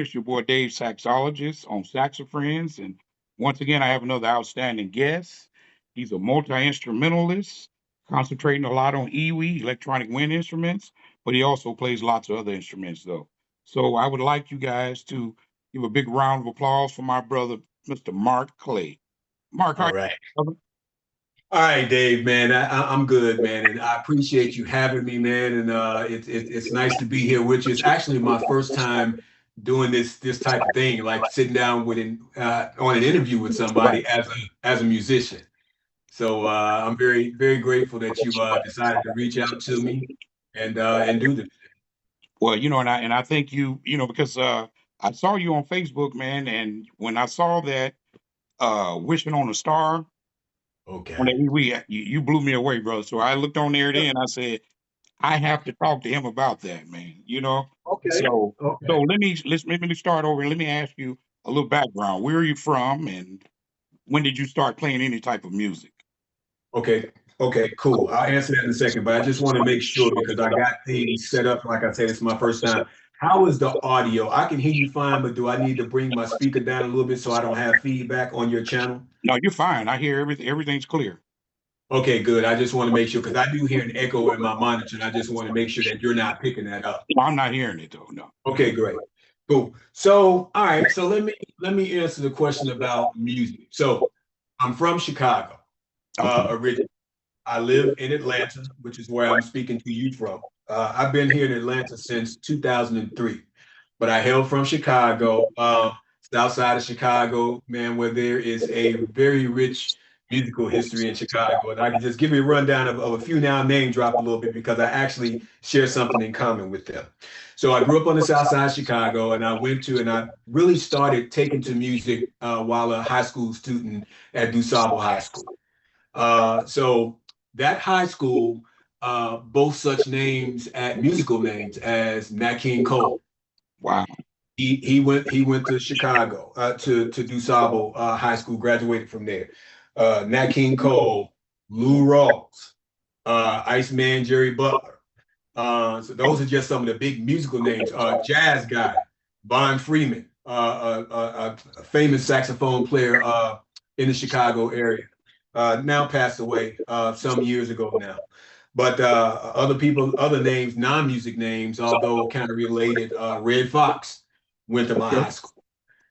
It's your boy Dave Saxologist on Saxofriends. And once again, I have another outstanding guest. He's a multi-instrumentalist, concentrating a lot on EWI, electronic wind instruments, but he also plays lots of other instruments, though. So I would like you guys to give a big round of applause for my brother, Mr. Marc Clay. Mark, how All you right. doing, All right, Dave, man. I'm good, man. And I appreciate you having me, man. And it's nice to be here, which is actually my first time doing this type of thing, like sitting down with on an interview with brother? somebody as a musician. So I'm very grateful that you decided to reach out to me and do this. Well, and I think because I saw you on Facebook, man, and when I saw that wishing on a star on Okay. the you blew me away, brother. So I looked on there then, I said, I have to talk to him about that, man. Okay. So Okay. so let me start over and let me ask you a little background. Where are you from and when did you start playing any type of music? Okay. Okay, cool. I'll answer that in a second, but I just want to make sure because I got things set up. Like I said, it's my first time. How is the audio? I can hear you fine, but do I need to bring my speaker down a little bit so I don't have feedback on your channel? No, you're fine. I hear everything's clear. Okay, good. I just want to make sure because I do hear an echo in my monitor, and I just want to make sure that you're not picking that up. No, I'm not hearing it though. No. Okay, great. Cool. So, all right. So let me answer the question about music. So, I'm from Chicago, Okay. originally. I live in Atlanta, which is where I'm speaking to you from. I've been here in Atlanta since 2003, but I hail from Chicago, south side of Chicago, man, where there is a very rich musical history in Chicago. And I can just give you a rundown of a few now, name drop a little bit because I actually share something in common with them. So I grew up on the south side of Chicago, and I really started taking to music while a high school student at DuSable High School. So that high school, both such names at musical names as Nat King Cole. Wow. He went to Chicago to DuSable High School, graduated from there. Nat King Cole, Lou Rawls, Iceman Jerry Butler. So those are just some of the big musical names. Jazz guy, Bon Freeman, a famous saxophone player in the Chicago area. Now passed away some years ago now. But other people, other names, non-music names, although kind of related, Red Fox went to my Okay. high school.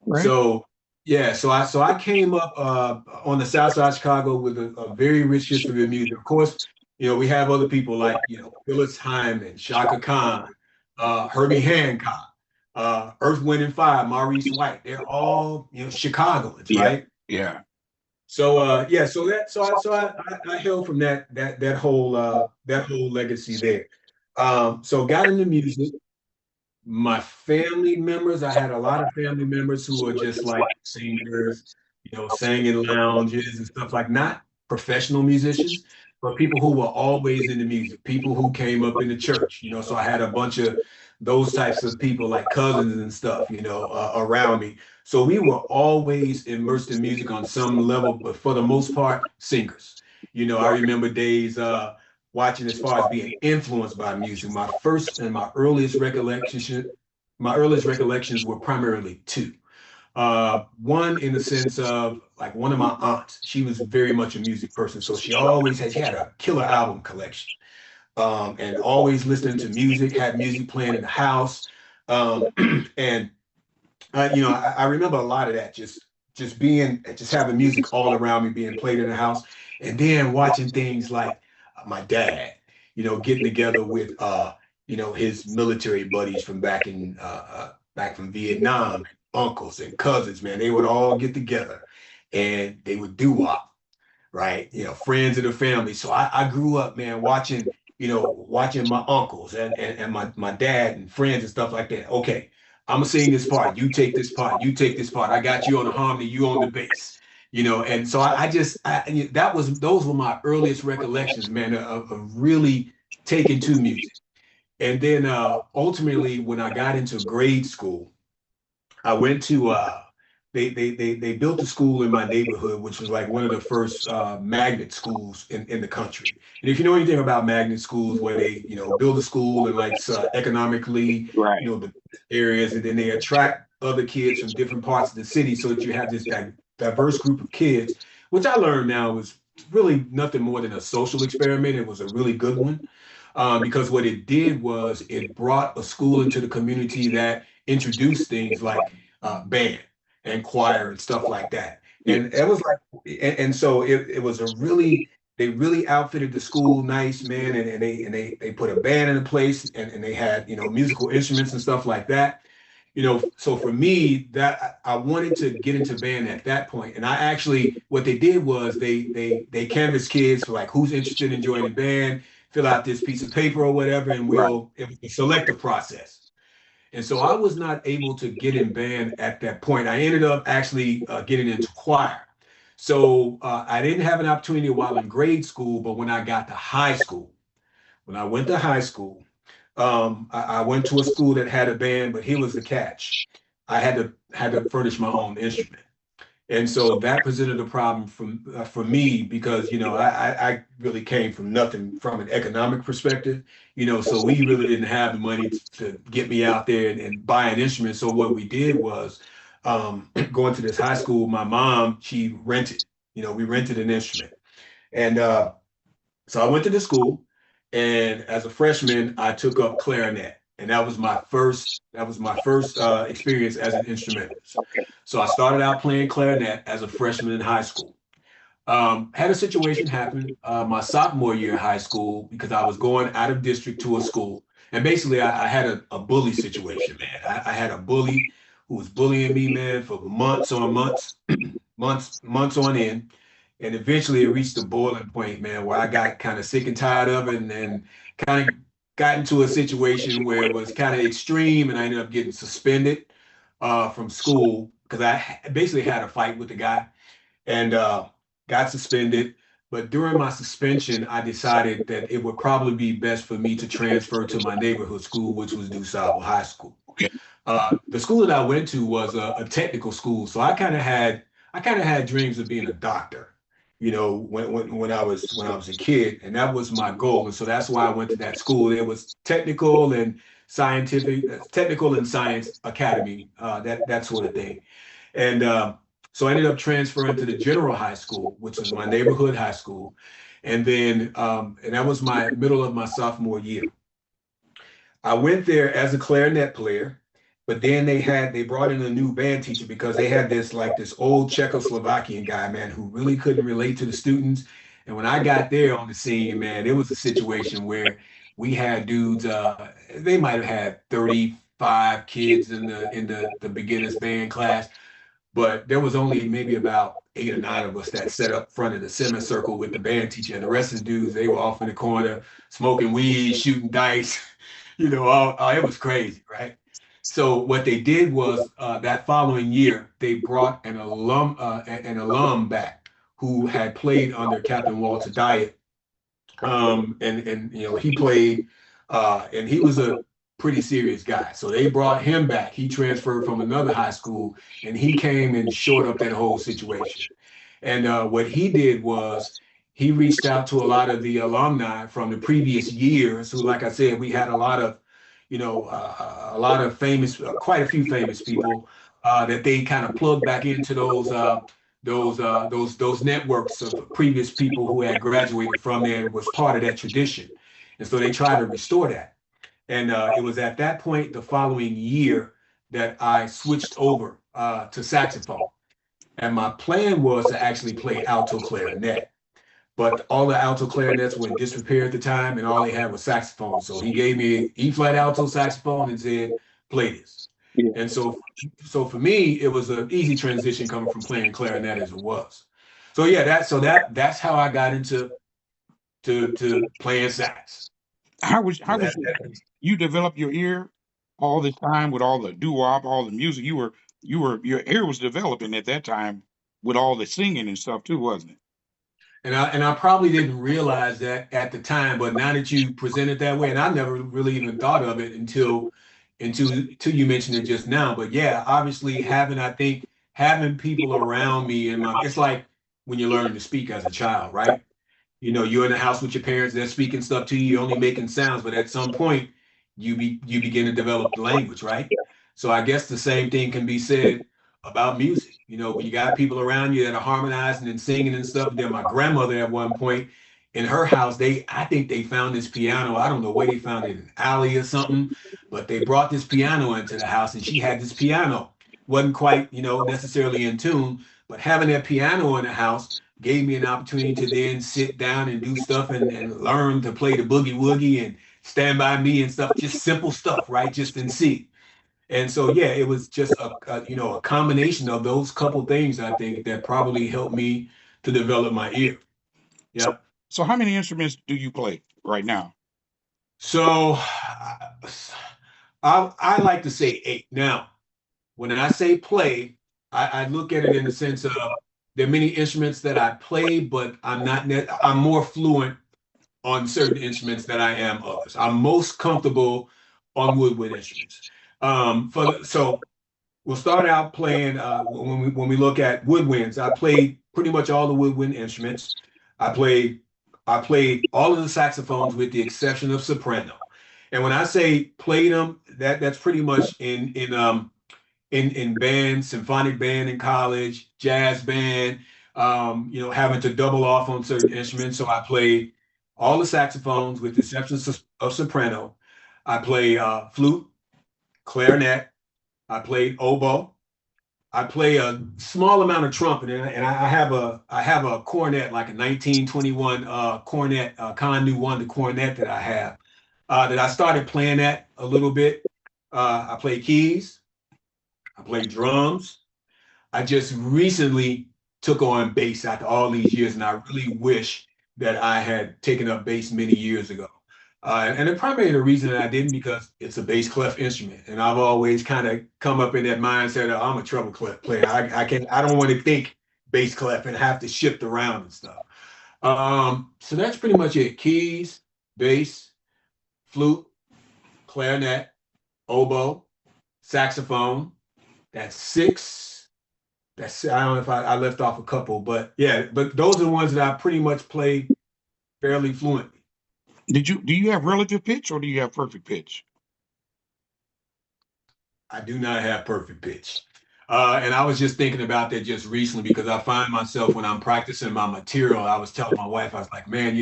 Right. So yeah, so I came up on the south side of Chicago with a very rich history of music. Of course, we have other people like Phyllis Hyman, Shaka Khan, Herbie Hancock, Earth, Wind and Fire, Maurice White. They're all Chicagoans, Yeah. right? Yeah. So yeah, so I hail from that whole legacy there. So got into music. My family members, I had a lot of family members who were just like singers, sang in lounges and stuff like not professional musicians, but people who were always into music, people who came up in the church, so I had a bunch of those types of people like cousins and stuff, around me. So we were always immersed in music on some level, but for the most part, singers. I remember days watching as far as being influenced by music. My earliest recollections were primarily two. One in the sense of like one of my aunts, she was very much a music person. So she had a killer album collection, and always listening to music, had music playing in the house. Um, and I remember a lot of that, just having music all around me being played in the house, and then watching things like my dad, getting together with his military buddies from back from Vietnam, uncles and cousins, man, they would all get together and they would do wop, right? Friends of the family. So I grew up, man, watching my uncles and my dad and friends and stuff like that. Okay, I'm gonna sing this part. You take this part. You take this part. I got you on the harmony. You on the bass. And so and those were my earliest recollections, man, of really taking to music. And then ultimately, when I got into grade school, I went to they built a school in my neighborhood, which was like one of the first magnet schools in the country. And if you know anything about magnet schools, where they build a school in like economically Right. the areas, and then they attract other kids from different parts of the city so that you have this diverse group of kids, which I learned now was really nothing more than a social experiment. It was a really good one because what it did was it brought a school into the community that introduced things like band and choir and stuff like that. Yeah. And it was like, and so it was a really, they really outfitted the school nice, man, and they put a band in place and they had, musical instruments and stuff like that. So for me, that I wanted to get into band at that point. And I actually, what they did was they canvassed kids for like who's interested in joining band, fill out this piece of paper or whatever, and Right. it was a selective process. And so I was not able to get in band at that point. I ended up actually getting into choir. So I didn't have an opportunity while in grade school, but when I got to high school, when I went to high school, I went to a school that had a band, but here was the catch. I had to furnish my own instrument. And so that presented a problem for me because I really came from nothing from an economic perspective, so we really didn't have the money to get me out there and buy an instrument. So what we did was going to this high school. My mom, she rented, we rented an instrument, and so I went to the school, and as a freshman, I took up clarinet, and that was my first experience as an instrumentalist. So I started out playing clarinet as a freshman in high school. Had a situation happen my sophomore year in high school because I was going out of district to a school, and basically I had a bully situation, man. I had a bully who was bullying me, man, for months on months, months on end. And eventually it reached the boiling point, man, where I got kind of sick and tired of it and kind of got into a situation where it was kind of extreme and I ended up getting suspended from school because basically had a fight with the guy and got suspended. But during my suspension, I decided that it would probably be best for me to transfer to my neighborhood school, which was DuSable High School. Okay. The school that I went to was a technical school, so I kind of had dreams of being a doctor. When I was a kid, and that was my goal, and so that's why I went to that school. It was technical and science academy, that sort of thing. And so I ended up transferring to the general high school, which was my neighborhood high school, and that was my middle of my sophomore year. I went there as a clarinet player, but then they brought in a new band teacher because they had this old Czechoslovakian guy, man, who really couldn't relate to the students. And when I got there on the scene, man, it was a situation where we had dudes, they might have had 35 kids in the beginners band class, but there was only maybe about 8 or 9 of us that sat up front of the semicircle with the band teacher, and the rest of the dudes, they were off in the corner smoking weed, shooting dice. It was crazy, right? So what they did was that following year they brought an alum back who had played under Captain Walter Diet, and he played, and he was a pretty serious guy. So they brought him back. He transferred from another high school, and he came and shored up that whole situation. And what he did was he reached out to a lot of the alumni from the previous years, who, like I said, we had a lot of famous, quite a few famous people that they kind of plugged back into those networks of previous people who had graduated from there and was part of that tradition. And so they tried to restore that. And it was at that point the following year that I switched over to saxophone. And my plan was to actually play alto clarinet. But all the alto clarinets were in disrepair at the time, and all they had was saxophone. So he gave me E flat alto saxophone and said, "Play this." Yeah. And so for me, it was an easy transition coming from playing clarinet as it was. So yeah, that's how I got into to playing sax. How So was you developed your ear all this time with all the doo-wop, all the music? Your ear was developing at that time with all the singing and stuff too, wasn't it? and I probably didn't realize that at the time, but now that you present it that way, and I never really even thought of it until you mentioned it just now. But yeah, obviously having people around me it's like when you're learning to speak as a child, right? You're in the house with your parents, they're speaking stuff to you, you're only making sounds, but at some point you begin to develop the language, right? So I guess the same thing can be said about music. You know, when you got people around you that are harmonizing and singing and stuff. Then my grandmother at one point in her house, I think they found this piano. I don't know where they found it, in an alley or something, but they brought this piano into the house and she had this piano. Wasn't quite, necessarily in tune, but having that piano in the house gave me an opportunity to then sit down and do stuff and learn to play the boogie woogie and stand by me and stuff, just simple stuff, right? Just in C. And so, yeah, it was just a combination of those couple things, I think, that probably helped me to develop my ear. So, Yeah. so how many instruments do you play right now? So I like to say eight. Now, when I say play, I look at it in the sense of there are many instruments that I play, but I'm more fluent on certain instruments than I am others. I'm most comfortable on woodwind instruments. So we'll start out playing when we look at woodwinds. I played pretty much all the woodwind instruments. I played I played all of the saxophones with the exception of soprano. And when I say played them, that's pretty much in band, symphonic band in college, jazz band, having to double off on certain instruments. So I played all the saxophones with the exception of soprano. I play flute, clarinet. I played oboe. I play a small amount of trumpet, and I have a cornet, like a 1921 cornet, Connu Wonder cornet that I have that I started playing that a little bit. I play keys. I play drums. I just recently took on bass after all these years, and I really wish that I had taken up bass many years ago. And the primary the reason that I didn't because it's a bass clef instrument, and I've always kind of come up in that mindset of I'm a treble clef player. I don't want to think bass clef and have to shift around and stuff. So that's pretty much it. Keys, bass, flute, clarinet, oboe, saxophone. That's six. I don't know if I left off a couple, but yeah, but those are the ones that I pretty much play fairly fluently. Do you have relative pitch or do you have perfect pitch? I do not have perfect pitch. And I was just thinking about that just recently because I find myself when I'm practicing my material, I was telling my wife, I was like, man,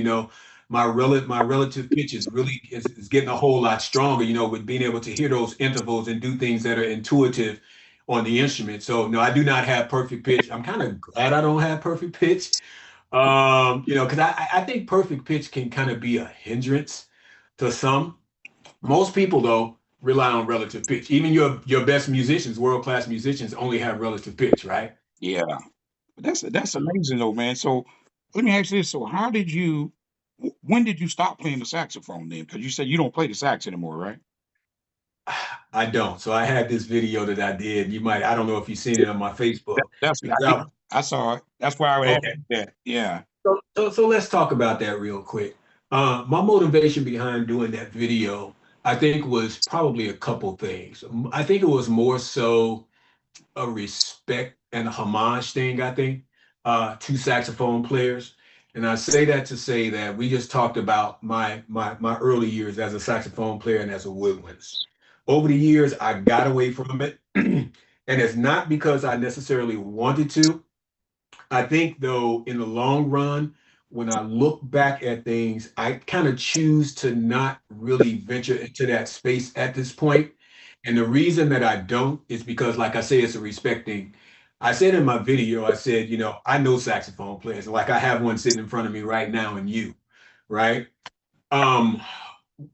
my relative pitch is getting a whole lot stronger, with being able to hear those intervals and do things that are intuitive on the instrument. So no, I do not have perfect pitch. I'm kind of glad I don't have perfect pitch. Because I think perfect pitch can kind of be a hindrance to some. Most people, though, rely on relative pitch. Even your best musicians, world class musicians, only have relative pitch, right? Yeah, but that's amazing though, man. So let me ask you this: so when did you stop playing the saxophone then? Because you said you don't play the sax anymore, right? I don't. So I had this video that I did. I don't know if you've seen it on my That, Facebook that's I because did. I saw it. That's why I would ask okay. that. Yeah. So let's talk about that real quick. My motivation behind doing that video, I think, was probably a couple things. I think it was more so a respect and a homage thing, I think, to saxophone players. And I say that to say that we just talked about my early years as a saxophone player and as a woodwinds. Over the years, I got away from it. And it's not because I necessarily wanted to. I think though, in the long run, when I look back at things, I kind of choose to not really venture into that space at this point. And the reason that I don't is because, like I say, it's a respect thing. I said in my video, I said, I know saxophone players. Like I have one sitting in front of me right now, and right? Um,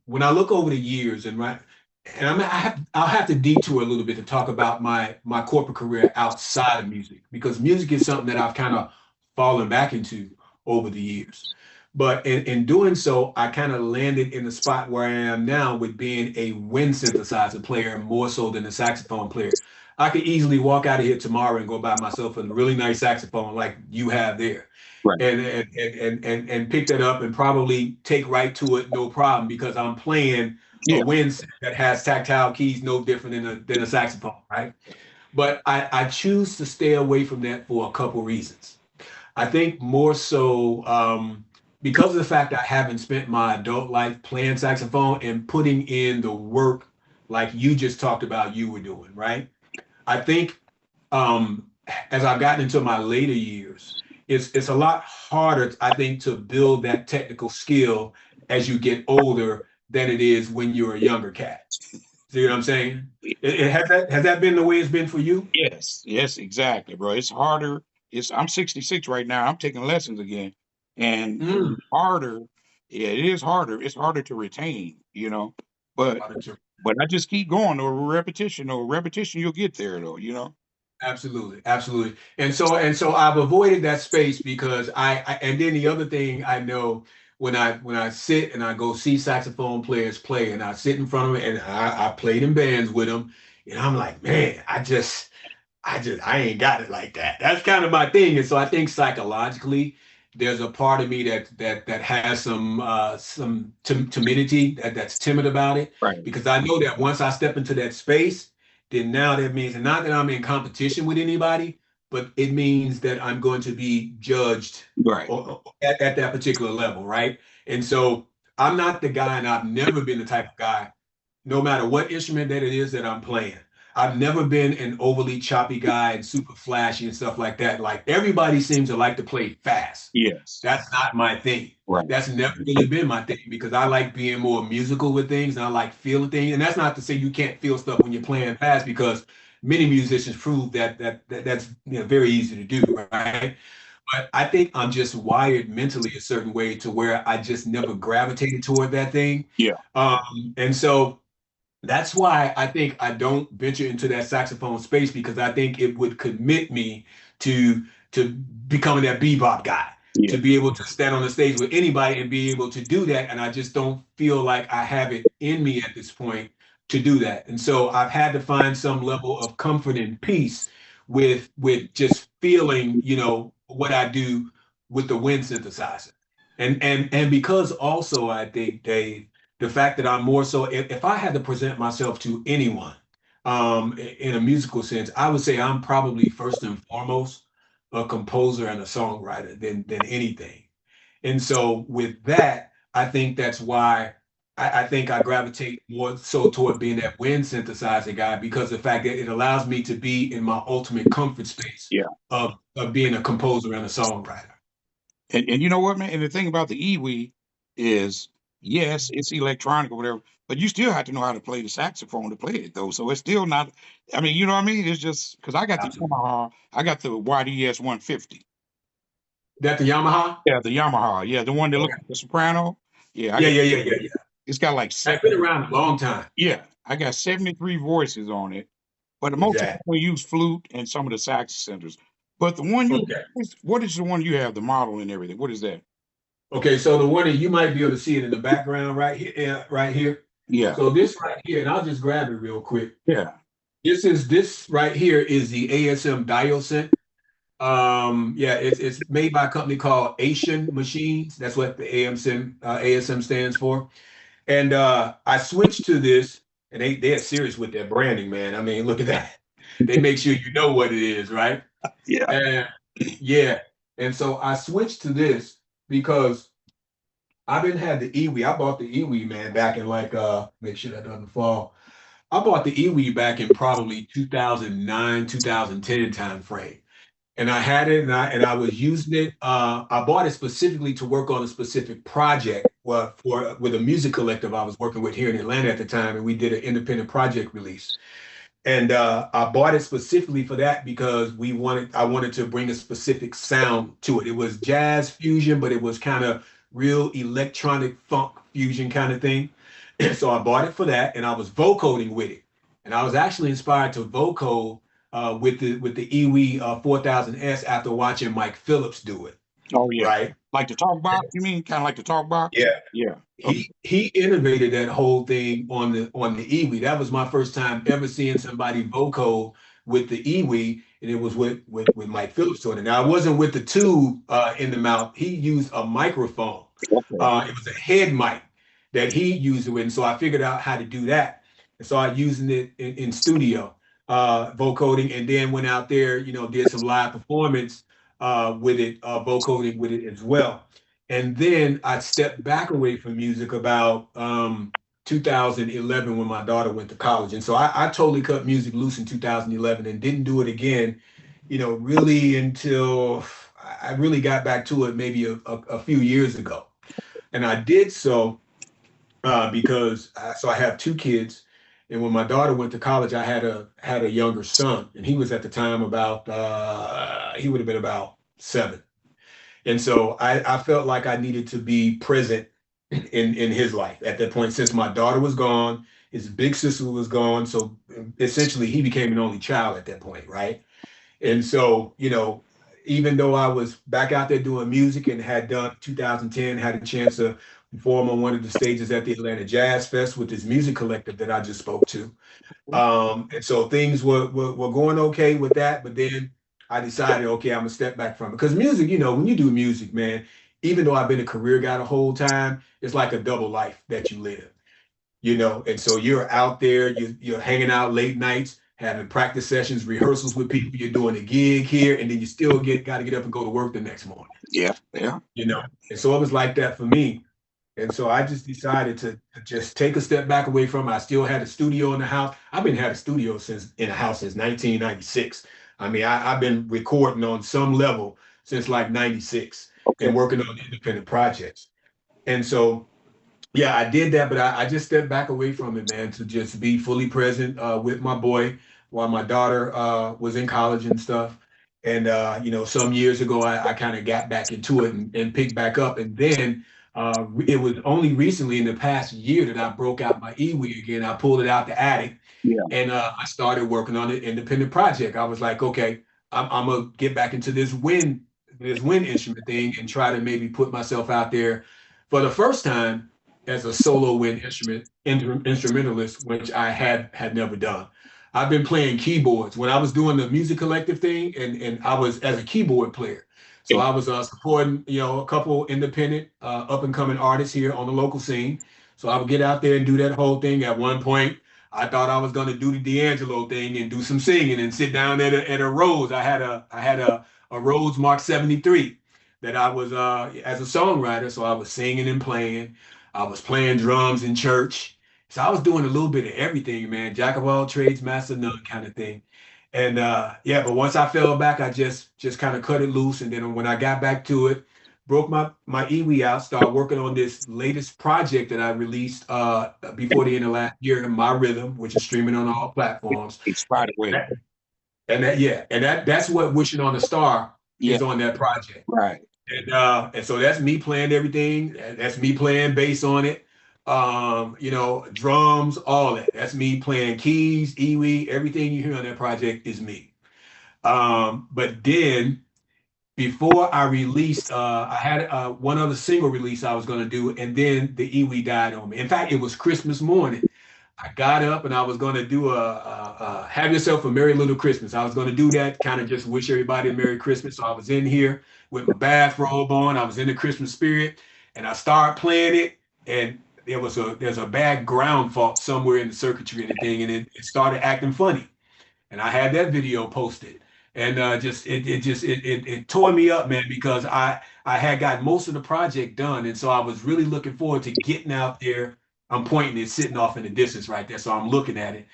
when I look over the years and I'll have to detour a little bit to talk about my corporate career outside of music because music is something that I've kind of fallen back into over the years. But in doing so, I kind of landed in the spot where I am now with being a wind synthesizer player more so than a saxophone player. I could easily walk out of here tomorrow and go buy myself a really nice saxophone like you have there Right. and pick that up and probably take right to it, no problem, because I'm playing a Yeah. wind set that has tactile keys, no different than a saxophone, right? But I choose to stay away from that for a couple reasons. I think more so because of the fact I haven't spent my adult life playing saxophone and putting in the work like you just talked about you were doing, right? I think um, as I've gotten into my later years, it's a lot harder, I think, to build that technical skill as you get older than it is when you're a younger cat. See what I'm saying? Has that been the way it's been for you? Yes, yes, exactly, bro. It's harder. I'm 66 right now. I'm taking lessons again, and Mm. it's harder. Yeah, it is harder. It's harder to retain, But I just keep going, or repetition, you'll get there, though. Absolutely, absolutely. And so I've avoided that space because and then the other thing I know when I sit and I go see saxophone players play and I sit in front of them and I played in bands with them and I'm like, man, I ain't got it like that. That's kind of my thing. And so I think psychologically, there's a part of me that has some timidity that's timid about it Right, because I know that once I step into that space, then now that means and not that I'm in competition with anybody, but it means that I'm going to be judged right. at that particular level, right? And so I'm not the guy, and I've never been the type of guy no matter what instrument that it is that I'm playing. I've never been an overly choppy guy and super flashy and stuff like that. Like everybody seems to like to play fast. Yes, That's not my thing. right, That's never really been my thing because I like being more musical with things and I like feeling things. And that's not to say you can't feel stuff when you're playing fast because many musicians prove that's very easy to do, right? But I think I'm just wired mentally a certain way to where I just never gravitated toward that thing. yeah, And so that's why I think I don't venture into that saxophone space because I think it would commit me to to becoming that bebop guy, yeah, to be able to stand on the stage with anybody and be able to do that. And I just don't feel like I have it in me at this point to do that. And so I've had to find some level of comfort and peace with just feeling, what I do with the wind synthesizer. And because also I think, Dave, the fact that I'm more so, if I had to present myself to anyone in a musical sense, I would say I'm probably first and foremost a composer and a songwriter than anything. And so with that, I think that's why I think I gravitate more so toward being that wind synthesizer guy because the fact that it allows me to be in my ultimate comfort space yeah. of being a composer and a songwriter. And you know what, man? And the thing about the EWI is, yes, it's electronic or whatever, but you still have to know how to play the saxophone to play it, though. So it's still not. I mean, you know what I mean? It's just because Absolutely. I got the YDS 150. That the Yamaha? Yeah, the Yamaha. Yeah, the one that looks Okay. like a soprano. Yeah, I Yeah, got. yeah, yeah, yeah, yeah. It's got like That's been seven. around a long time. Yeah, I got 73 voices on it, but most of Exactly. them use flute and some of the sax centers. But the one Okay. what is the one you have? The model and everything. What is that? Okay, so the one that you might be able to see it in the background right here, right here. Yeah, So this right here, and I'll just grab it real quick. yeah. This right here is the ASM Diosynth. Yeah, it's made by a company called Asian Machines. That's what the ASM stands for. And I switched to this, and they're serious with their branding, man. I mean, look at that. They make sure you know what it is, right? Yeah. And yeah, and so I switched to this because I've been had the Iwi. I bought the Iwi, man, back in like make sure that doesn't fall. I bought the Iwi back in probably 2009, 2010 time frame. And I had it and I was using it. I bought it specifically to work on a specific project for with a music collective I was working with here in Atlanta at the time, and we did an independent project release. And I bought it specifically for that because I wanted to bring a specific sound to it. It was jazz fusion, but it was kind of real electronic funk fusion kind of thing. So I bought it for that, and I was vocoding with it. And I was actually inspired to vocode with the Iwi 4000S after watching Mike Phillips do it, Oh yeah. right? Like the talk box, you mean? Kind of like the talk box? Yeah. Yeah. Okay. He innovated that whole thing on the Iwi. That was my first time ever seeing somebody vocal with the Iwi, and it was with Mike Phillips doing it. Now it wasn't with the tube in the mouth. He used a microphone. Okay. It was a head mic that he used it with, and so I figured out how to do that. And so I using it in studio, vocoding, and then went out there, did some live performance with it, vocoding with it as well. And then I stepped back away from music about 2011 when my daughter went to college. And so I totally cut music loose in 2011 and didn't do it again, really until I really got back to it maybe a few years ago. And I did so because I have two kids. And when my daughter went to college, I had a younger son, and he was at the time about he would have been about 7. And so I felt like I needed to be present in his life at that point, since my daughter was gone, his big sister was gone. So essentially, he became an only child at that point, right? And so, even though I was back out there doing music and had done 2010, had a chance to perform on one of the stages at the Atlanta Jazz Fest with this music collective that I just spoke to. And so things were going okay with that, but then I decided, okay, I'm gonna step back from it. Because music, when you do music, man, even though I've been a career guy the whole time, it's like a double life that you live, and so you're out there, you're hanging out late nights, having practice sessions, rehearsals with people, you're doing a gig here, and then you still got to get up and go to work the next morning, Yeah, yeah. And so it was like that for me. And so I just decided to just take a step back away from it. I still had a studio in the house. I've been had a studio in the house since 1996. I mean, I've been recording on some level since like 96 Okay. and working on independent projects. And so, yeah, I did that, but I just stepped back away from it, man, to just be fully present with my boy while my daughter was in college and stuff. And, some years ago, I kind of got back into it and picked back up. And then it was only recently in the past year that I broke out my eWee again. I pulled it out the attic Yeah. and I started working on an independent project. I was like, okay, I'm gonna get back into this wind instrument thing and try to maybe put myself out there for the first time as a solo wind instrumentalist, which I had never done. I've been playing keyboards when I was doing the music collective thing, and I was as a keyboard player. So Okay. I was supporting, a couple independent up and coming artists here on the local scene. So I would get out there and do that whole thing. At one point, I thought I was going to do the D'Angelo thing and do some singing and sit down at a Rhodes. I had a Rhodes Mark 73 that I was as a songwriter. So I was singing and playing. I was playing drums in church. So I was doing a little bit of everything, man. Jack of all trades, master of none kind of thing. And yeah, but once I fell back, I just kind of cut it loose. And then when I got back to it, broke my eWee out, started working on this latest project that I released before the end of last year, My Rhythm, which is streaming on all platforms. It's right away. And that's what Wishing on a Star Yeah. is on that project. Right. And so that's me playing everything. That's me playing bass on it. Drums, all that. That's me playing keys, eWee, everything you hear on that project is me. But then before I released, I had one other single release I was going to do, and then the eWee died on me. In fact, it was Christmas morning. I got up and I was going to do a Have Yourself a Merry Little Christmas. I was going to do that, kind of just wish everybody a Merry Christmas. So I was in here with my bathrobe on. I was in the Christmas spirit, and I started playing it, and there's a bad ground fault somewhere in the circuitry and the thing, and it started acting funny. And I had that video posted, and it tore me up, man, because I had got most of the project done, and so I was really looking forward to getting out there. I'm pointing it, sitting off in the distance right there, so I'm looking at it,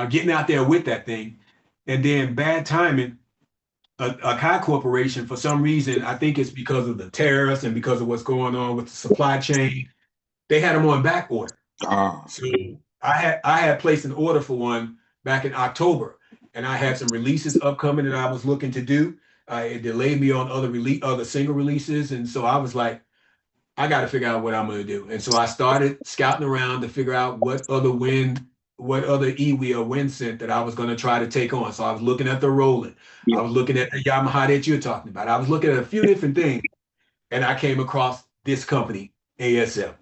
getting out there with that thing, and then bad timing. A Kai Corporation, for some reason, I think it's because of the tariffs and because of what's going on with the supply chain, they had them on back order. Ah. So I had placed an order for one back in October, and I had some releases upcoming that I was looking to do. It delayed me on other single releases, and so I was like, I got to figure out what I'm going to do. And so I started scouting around to figure out what other eWee or wind scent that I was going to try to take on. So I was looking at the Roland, Yeah. I was looking at the Yamaha that you're talking about. I was looking at a few different things, and I came across this company, ASM,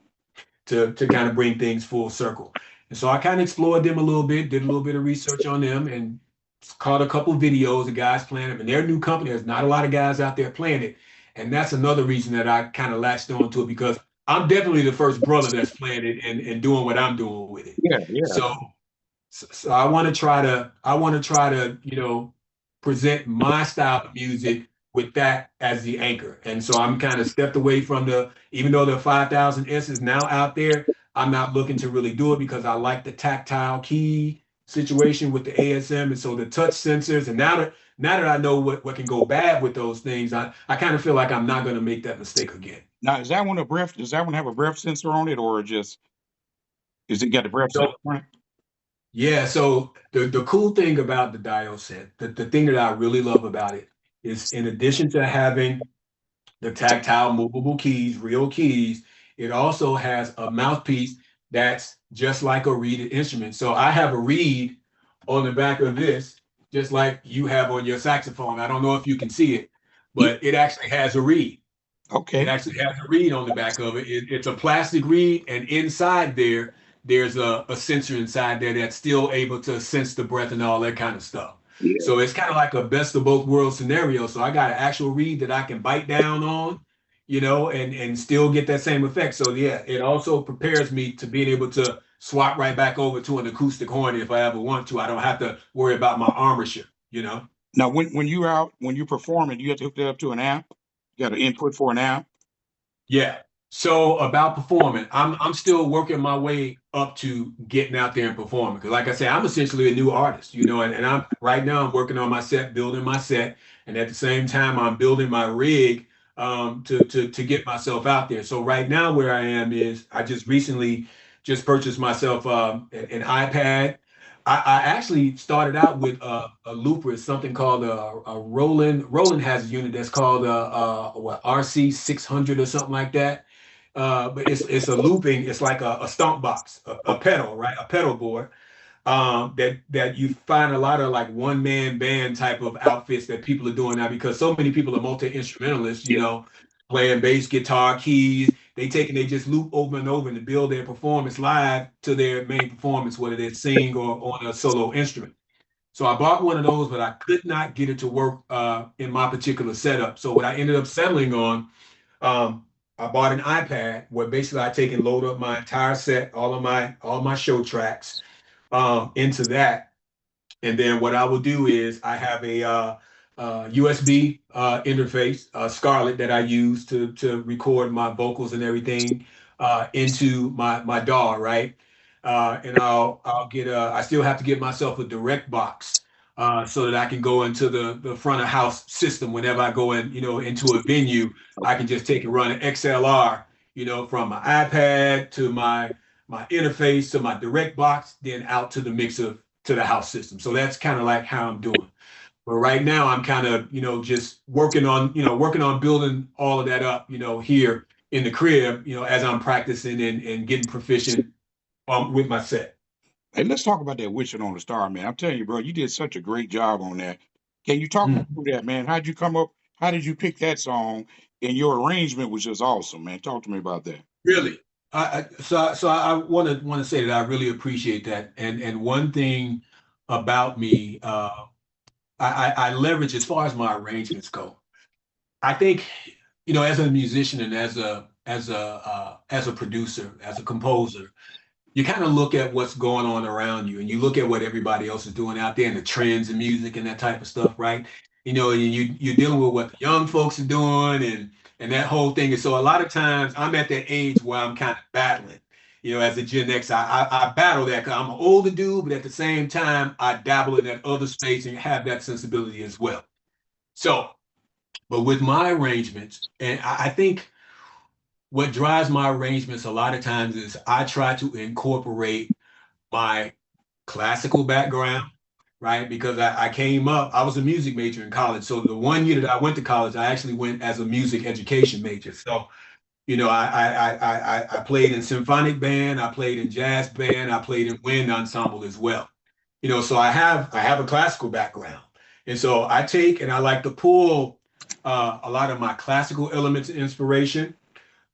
to kind of bring things full circle. And so I kind of explored them a little bit, did a little bit of research on them, and caught a couple videos of guys playing them. And they're a new company. There's not a lot of guys out there playing it. And that's another reason that I kind of latched on to it, because I'm definitely the first brother that's playing it and doing what I'm doing with it. Yeah. Yeah. So I want to try to present my style of music with that as the anchor. And so I'm kind of stepped away from even though the 5,000 S is now out there, I'm not looking to really do it because I like the tactile key situation with the ASM, and so the touch sensors. And now that I know what can go bad with those things, I kind of feel like I'm not going to make that mistake again. Now, is that one a breath? Does that one have a breath sensor on it, or just is it got the breath sensor So on it? yeah, so the cool thing about the dial set, the thing that I really love about it is in addition to having the tactile movable keys, real keys, it also has a mouthpiece that's just like a reed instrument. So I have a reed on the back of this, just like you have on your saxophone. I don't know if you can see it, Yeah. but it actually has a reed. It Okay. actually has a reed on the back of it. It's a plastic reed, and inside there, there's a sensor inside there that's still able to sense the breath and all that kind of stuff. Yeah. So it's kind of like a best of both worlds scenario. So I got an actual reed that I can bite down on, and still get that same effect. So yeah, it also prepares me to being able to swap right back over to an acoustic horn if I ever want to. I don't have to worry about my armature. Now, when you're out when you're performing, do you have to hook that up to an amp? You got an input for an amp? Yeah. So about performing, I'm still working my way up to getting out there and performing. Because like I said, I'm essentially a new artist, and I'm right now I'm working on my set, building my set, and at the same time I'm building my rig to get myself out there. So right now where I am is I just recently just purchased myself an iPad. I actually started out with a looper, it's something called a Roland. Roland has a unit that's called what RC 600 or something like that. But it's a looping. It's like a stomp box, a pedal, right? A pedal board. That you find a lot of like one man band type of outfits that people are doing now because so many people are multi instrumentalists. Yeah. Playing bass, guitar, keys. They take and they just loop over and over and build their performance live to their main performance, whether they sing or on a solo instrument. So I bought one of those, but I could not get it to work in my particular setup. So what I ended up settling on, um, I bought an iPad where basically I take and load up my entire set, all my show tracks into that, and then what I will do is I have a USB interface, Scarlett, that I use to record my vocals and everything into my DAW, right? And I'll get I still have to get myself a direct box so that I can go into the front of house system whenever I go into a venue. I can just take and run an XLR, from my iPad to my interface to my direct box, then out to the mixer to the house system. So that's kind of like how I'm doing. But right now I'm kind of, just working on building all of that up, here in the crib, as I'm practicing and getting proficient with my set. Hey, let's talk about that "Wishing on a Star," man. I'm telling you, bro, you did such a great job on that. Can you talk me Mm. through that, man? How'd you come up? How did you pick that song? And your arrangement was just awesome, man. Talk to me about that. Really? So I want to say that I really appreciate that. And one thing about me, I leverage as far as my arrangements go. I think, as a musician and as a producer, as a composer, you kind of look at what's going on around you and you look at what everybody else is doing out there and the trends in music and that type of stuff, right? And you're dealing with what the young folks are doing and that whole thing. And so a lot of times I'm at that age where I'm kind of battling. As a Gen X, I battle that because I'm an older dude, but at the same time, I dabble in that other space and have that sensibility as well. So, but with my arrangements, and I think what drives my arrangements a lot of times is I try to incorporate my classical background, right? Because I came up, I was a music major in college. So the one year that I went to college, I actually went as a music education major. So, I played in symphonic band, I played in jazz band, I played in wind ensemble as well. So I have a classical background. And so I take and I like to pull a lot of my classical elements of inspiration.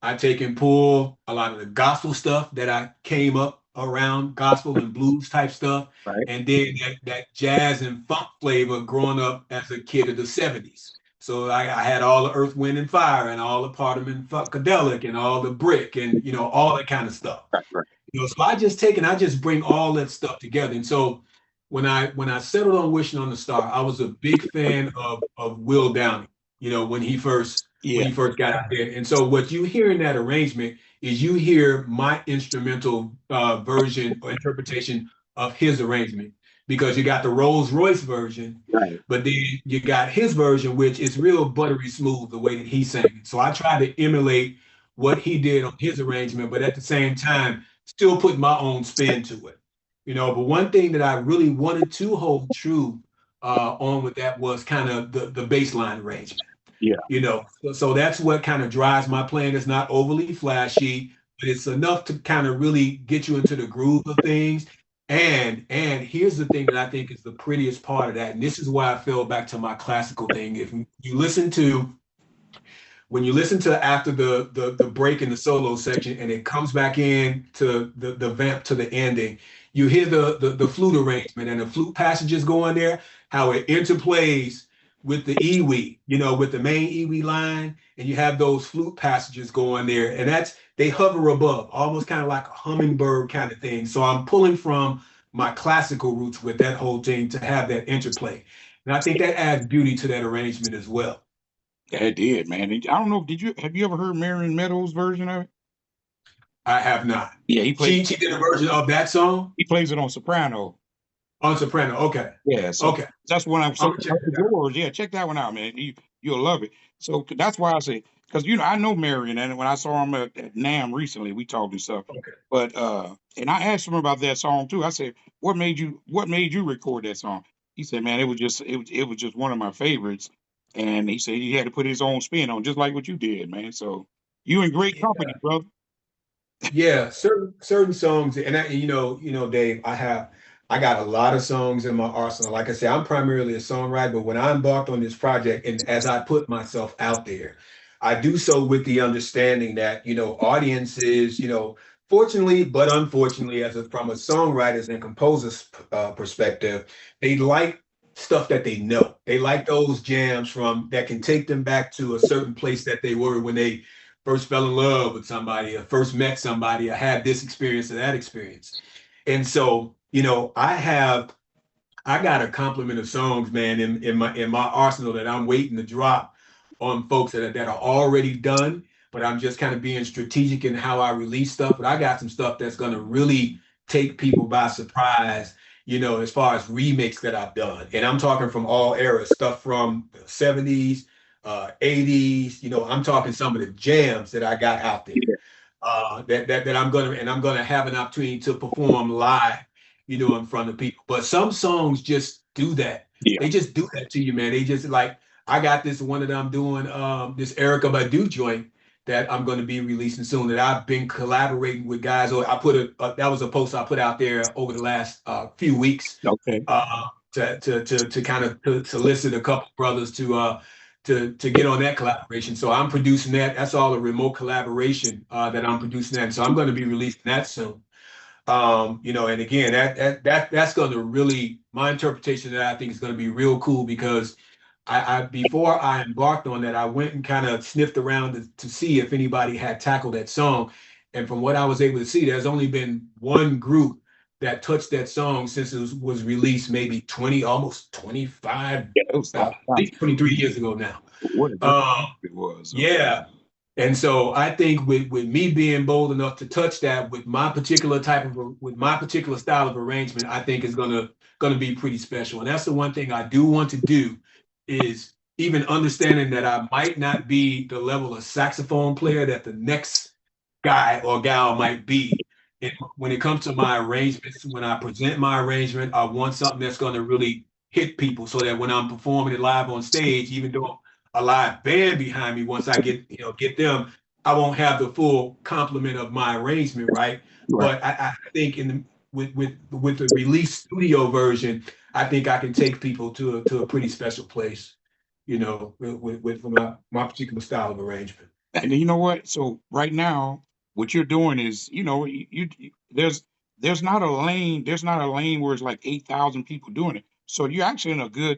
I take and pull a lot of the gospel stuff that I came up around, gospel and blues type stuff, Right. and then that jazz and funk flavor growing up as a kid of the 70s. So I had all the Earth, Wind, and Fire and all the Parliament Funkadelic and all the Brick and all that kind of stuff. Right. Right. So I just take and I just bring all that stuff together. And so when I settled on Wishing on the Star, I was a big fan of Will Downing, when he first when Yeah. he first got out there. And so what you hear in that arrangement is you hear my instrumental version or interpretation of his arrangement because you got the Rolls Royce version, Right. but then you got his version, which is real buttery smooth the way that he sang it. So I try to emulate what he did on his arrangement, but at the same time, still put my own spin to it. But one thing that I really wanted to hold true on with that was kind of the bass line arrangement. Yeah. So that's what kind of drives my playing. It's not overly flashy, but it's enough to kind of really get you into the groove of things. And here's the thing that I think is the prettiest part of that, and this is why I fell back to my classical thing. If you listen to when you listen to after the break in the solo section and it comes back in to the vamp to the ending, you hear the flute arrangement and the flute passages going there, how it interplays with the EWI, with the main EWI line, and you have those flute passages going there, and they hover above, almost kind of like a hummingbird kind of thing. So I'm pulling from my classical roots with that whole thing to have that interplay, and I think that adds beauty to that arrangement as well. Yeah, it did, man. And I don't know. Have you ever heard Marion Meadows' version of it? I have not. Yeah, She did a version of that song he plays it on soprano. on soprano. Okay. Yeah, so Okay. that's one I'm I'm so gonna check that out. yours. Yeah, check that one out, man. You'll love it. So that's why I say because I know Marion, and when I saw him at NAM recently, we talked and stuff. Okay. But and I asked him about that song too. I said, what made you record that song? He said, man, it was just one of my favorites. And he said he had to put his own spin on, just like what you did, man. So you in great company, Yeah. brother. Yeah, certain songs, and Dave, I got a lot of songs in my arsenal. Like I said, I'm primarily a songwriter, but when I embarked on this project, and as I put myself out there, I do so with the understanding that audiences, fortunately but unfortunately, from a songwriters and composers perspective, they like stuff that they know. They like those jams from that can take them back to a certain place that they were when they first fell in love with somebody or first met somebody or had this experience or that experience. And so, I got a complement of songs, man, in my arsenal that I'm waiting to drop on folks that are already done, but I'm just kind of being strategic in how I release stuff. But I got some stuff that's gonna really take people by surprise, as far as remix that I've done. And I'm talking from all eras, stuff from the 70s, 80s, I'm talking some of the jams that I got out there Yeah, that I'm gonna have an opportunity to perform live, in front of people. But some songs just do that. yeah. They just do that to you, man. They just like I got this one that I'm doing, this Erica Badu joint that I'm going to be releasing soon. That I've been collaborating with guys. Or I put that was a post I put out there over the last few weeks Okay. to kind of to solicit a couple brothers to get on that collaboration. So I'm producing that. That's all a remote collaboration that I'm producing that. So I'm going to be releasing that soon. And again, that's going to really my interpretation of that I think is going to be real cool because I before I embarked on that, I went and kind of sniffed around to see if anybody had tackled that song. And from what I was able to see, there's only been one group that touched that song since it was released maybe 20, almost 25, Yeah, it was a at long time. least 23 years ago now. What a great Um, it was. So, yeah. And so I think with me being bold enough to touch that with my particular with my particular style of arrangement, I think is gonna be pretty special. And that's the one thing I do want to do is even understanding that I might not be the level of saxophone player that the next guy or gal might be. When it comes to my arrangements, when I present my arrangement, I want something that's going to really hit people so that when I'm performing it live on stage, even though a live band behind me, once I get them, I won't have the full complement of my arrangement, right? right. But I think with the release studio version, I think I can take people to a pretty special place, with my particular style of arrangement. And you know what? So right now, what you're doing is, there's not a lane where it's like 8,000 people doing it. So you're actually in a good,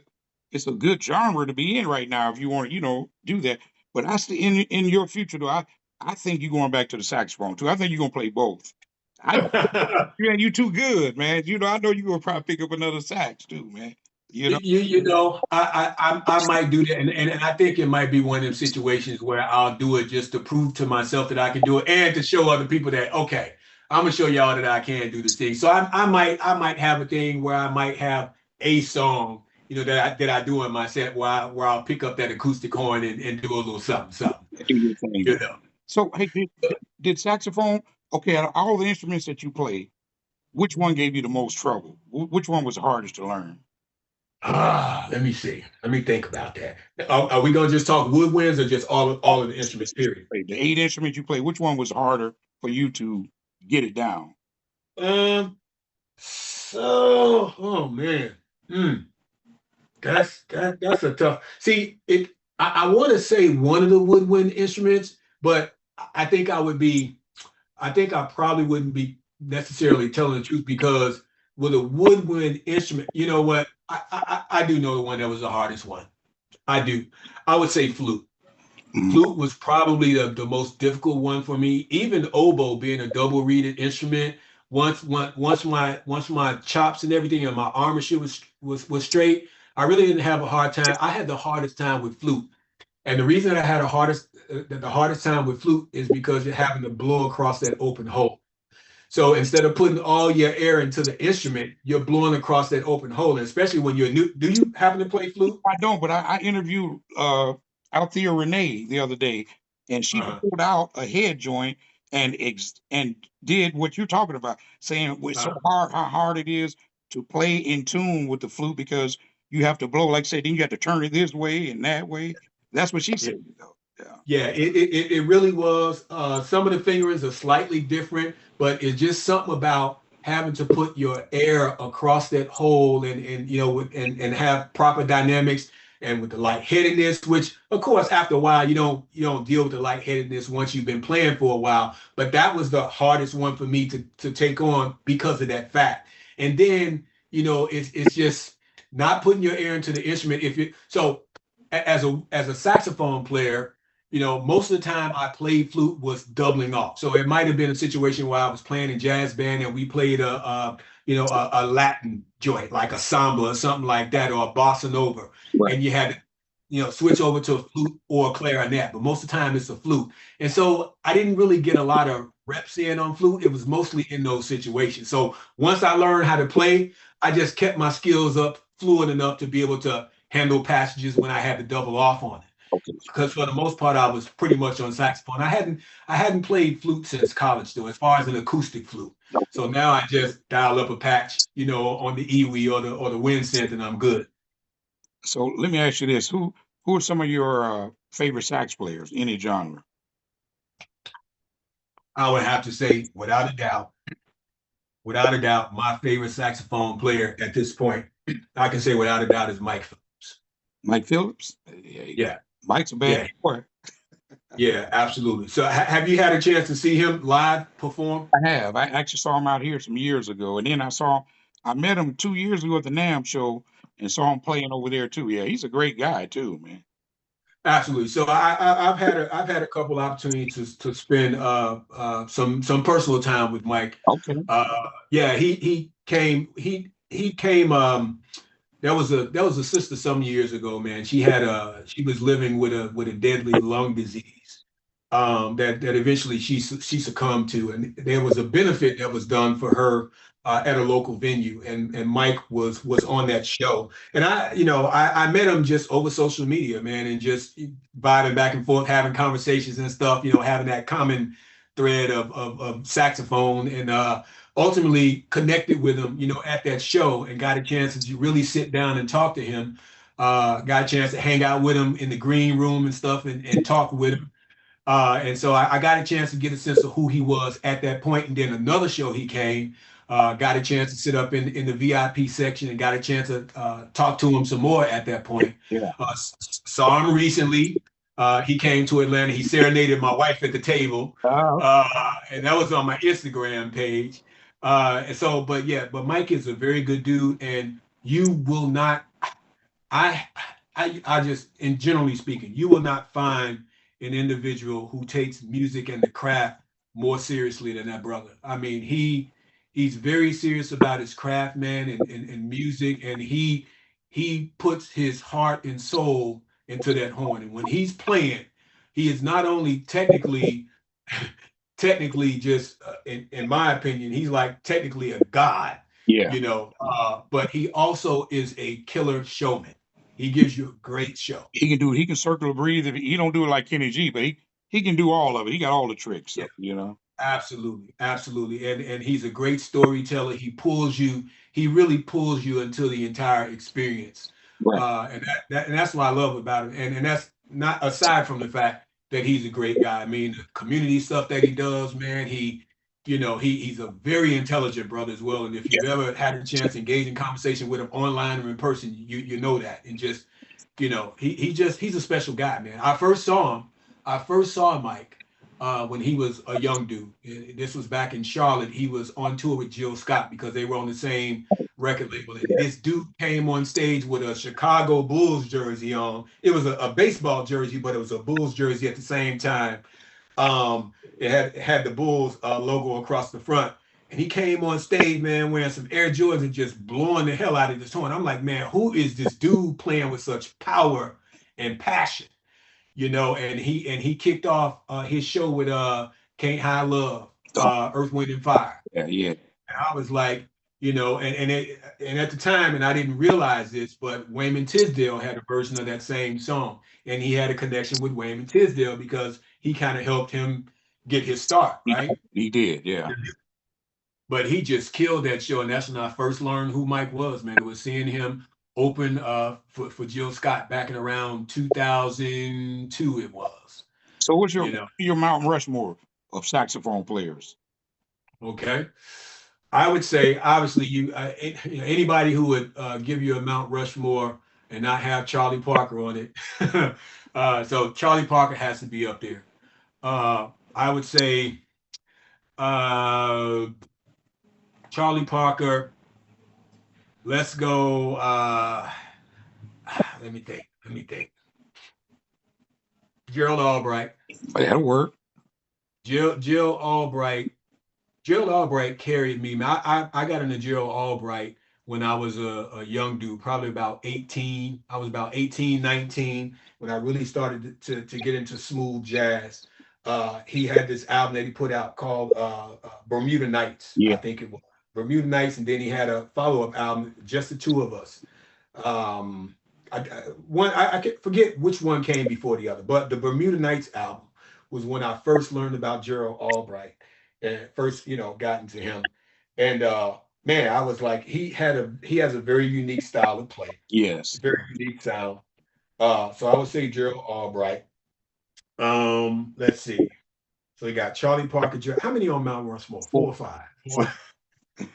it's a good genre to be in right now if you want to, do that. But I see in your future though, I think you're going back to the saxophone too. I think you're gonna play both. I yeah, you too good, man. I know you're gonna probably pick up another sax too, man. You know, I might do that, and I think it might be one of them situations where I'll do it just to prove to myself that I can do it, and to show other people that okay, I'm gonna show y'all that I can do this thing. So I might have a thing where I might have a song, that I do in my set where I'll pick up that acoustic horn and do a little something, something. do your thing. You know. So, hey, did saxophone? Okay, out of all the instruments that you play, which one gave you the most trouble? Which one was the hardest to learn? Let me see. Let me think about that. Are we gonna just talk woodwinds or just all of the instruments? Period. Hey, the 8 instruments you play, which one was harder for you to get it down? Um. So, oh man, mm, that's a tough. See, I want to say one of the woodwind instruments, but I think I would be. I think I probably wouldn't be necessarily telling the truth because with a woodwind instrument, you know what? I do know the one that was the hardest one. I do. I would say flute. Mhm. Flute was probably the most difficult one for me. Even oboe being a double reeded instrument, once my chops and everything and my arm and shit was straight, I really didn't have a hard time. I had the hardest time with flute. And the reason I had the hardest time with flute is because you're having to blow across that open hole. So instead of putting all your air into the instrument, you're blowing across that open hole. And especially when you're new, do you happen to play flute? I don't, but I interviewed Althea Renee the other day, and she Uh-huh. pulled out a head joint and did what you're talking about, saying it's so Uh-huh. hard how hard it is to play in tune with the flute because you have to blow, like I said, then you have to turn it this way and that way. That's what she Yeah. said, though. Yeah. Yeah, it really was. Some of the fingerings are slightly different, but it's just something about having to put your air across that hole and and have proper dynamics and with the lightheadedness, which of course after a while you don't deal with the lightheadedness once you've been playing for a while. But that was the hardest one for me to take on because of that fact. And then it's just not putting your air into the instrument if you so as a saxophone player, most of the time I played flute was doubling off. So it might have been a situation where I was playing in jazz band and we played a Latin joint like a samba or something like that or a bossa nova, Right. and you had to switch over to a flute or a clarinet. But most of the time it's a flute, and so I didn't really get a lot of reps in on flute. It was mostly in those situations. So once I learned how to play, I just kept my skills up fluid enough to be able to handle passages when I had to double off on it. Okay. Because for the most part, I was pretty much on saxophone. I hadn't played flute since college though, as far as an acoustic flute. So now I just dial up a patch, on the EWI or the wind synth, and I'm good. So let me ask you this: who are some of your favorite sax players, any genre? I would have to say, without a doubt, my favorite saxophone player at this point, I can say without a doubt, is Mike Phillips. Mike Phillips? Yeah, Yeah, Mike's a bad yeah, boy. yeah, absolutely. So have you had a chance to see him live perform? I have. I actually saw him out here some years ago, and then I met him 2 years ago at the NAM show and saw him playing over there too. Yeah, he's a great guy too, man. Absolutely. So I've had a couple opportunities to spend some personal time with Mike. Okay. Yeah, he came. There was a sister some years ago, man. She was living with a deadly lung disease, that eventually she succumbed to, and there was a benefit that was done for her at a local venue, and Mike was on that show, and I met him just over social media, man, and just vibing back and forth, having conversations and stuff, having that common thread of saxophone, and ultimately connected with him, at that show, and got a chance to really sit down and talk to him. Got a chance to hang out with him in the green room and stuff, and talk with him. And so I got a chance to get a sense of who he was at that point. And then another show he came, got a chance to sit up in the VIP section and got a chance to talk to him some more at that point. Yeah. Saw him recently. He came to Atlanta. He serenaded my wife at the table. Uh, And that was on my Instagram page. And so, but yeah, but Mike is a very good dude, and you will not, I, I just, in generally speaking, you will not find an individual who takes music and the craft more seriously than that brother. I mean, he's very serious about his craft, man, and music, and he puts his heart and soul into that horn. And when he's playing, he is not only technically just, in my opinion, he's like technically a god, Yeah. but he also is a killer showman. He gives you a great show. He can do it. He can circle and breathe. He don't do it like Kenny G, but he can do all of it. He got all the tricks. Yeah. So, you know. Absolutely, absolutely, and he's a great storyteller. He really pulls you into the entire experience, Right. and that's what I love about him. And that's not aside from the fact that he's a great guy. I mean, the community stuff that he does, man. He's a very intelligent brother as well. And if Yeah. you've ever had a chance to engage in conversation with him online or in person, you know that. And just he's a special guy, man. I first saw Mike when he was a young dude. This was back in Charlotte. He was on tour with Jill Scott because they were on the same record label. And this dude came on stage with a Chicago Bulls jersey on. It was a baseball jersey, but it was a Bulls jersey at the same time. It had the Bulls logo across the front. And he came on stage, man, wearing some Air Jordans and just blowing the hell out of this horn. I'm like, man, who is this dude playing with such power and passion? And he kicked off his show with Can't High Love, Oh, Earth, Wind and Fire. yeah. Yeah. And I was like, and at the time, and I didn't realize this, but Wayman Tisdale had a version of that same song, and he had a connection with Wayman Tisdale because he kind of helped him get his start, right? He did. Yeah. But he just killed that show, and that's when I first learned who Mike was, man. It was seeing him open for Jill Scott back in around 2002. It was, So what's you know. your Mount Rushmore of saxophone players? Okay. I would say, obviously, anybody who would give you a Mount Rushmore and not have Charlie Parker on it. So Charlie Parker has to be up there. I would say uh, Charlie Parker. Let's go. Let me think. Let me think. Gerald Albright. That'll work. Jill Albright. Gerald Albright carried me. I got into Gerald Albright when I was a young dude, probably about 18. I was about 18, 19 when I really started to get into smooth jazz. He had this album that he put out called Bermuda Nights, I Yeah. think it was. Bermuda Nights, and then he had a follow-up album, Just the Two of Us. Um, I can forget which one came before the other, but the Bermuda Nights album was when I first learned about Gerald Albright and first, got into him. And man, I was like, he has a very unique style of play, Yes. very unique sound. So I would say Gerald Albright. Let's see. So we got Charlie Parker. How many on Mount Rushmore? Four Four. or five? Four.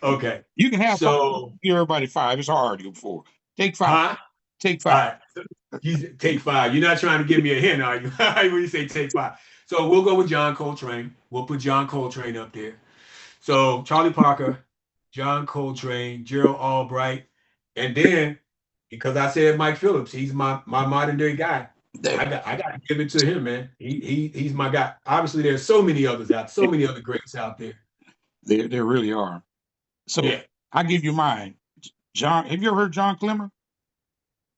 Okay. You can have five. So, Give everybody five. It's hard to go four. Take five. huh? Take All five. right. You take five. You're not trying to give me a hint, are you? When you say take five. So we'll go with John Coltrane. We'll put John Coltrane up there. So Charlie Parker, John Coltrane, Gerald Albright, and then because I said Mike Phillips, he's my modern day guy. I got to give it to him, man. He's my guy. Obviously, there's so many others so many other greats out there. There really are. So Yeah. I give you mine. John, have you ever heard John Clemmer?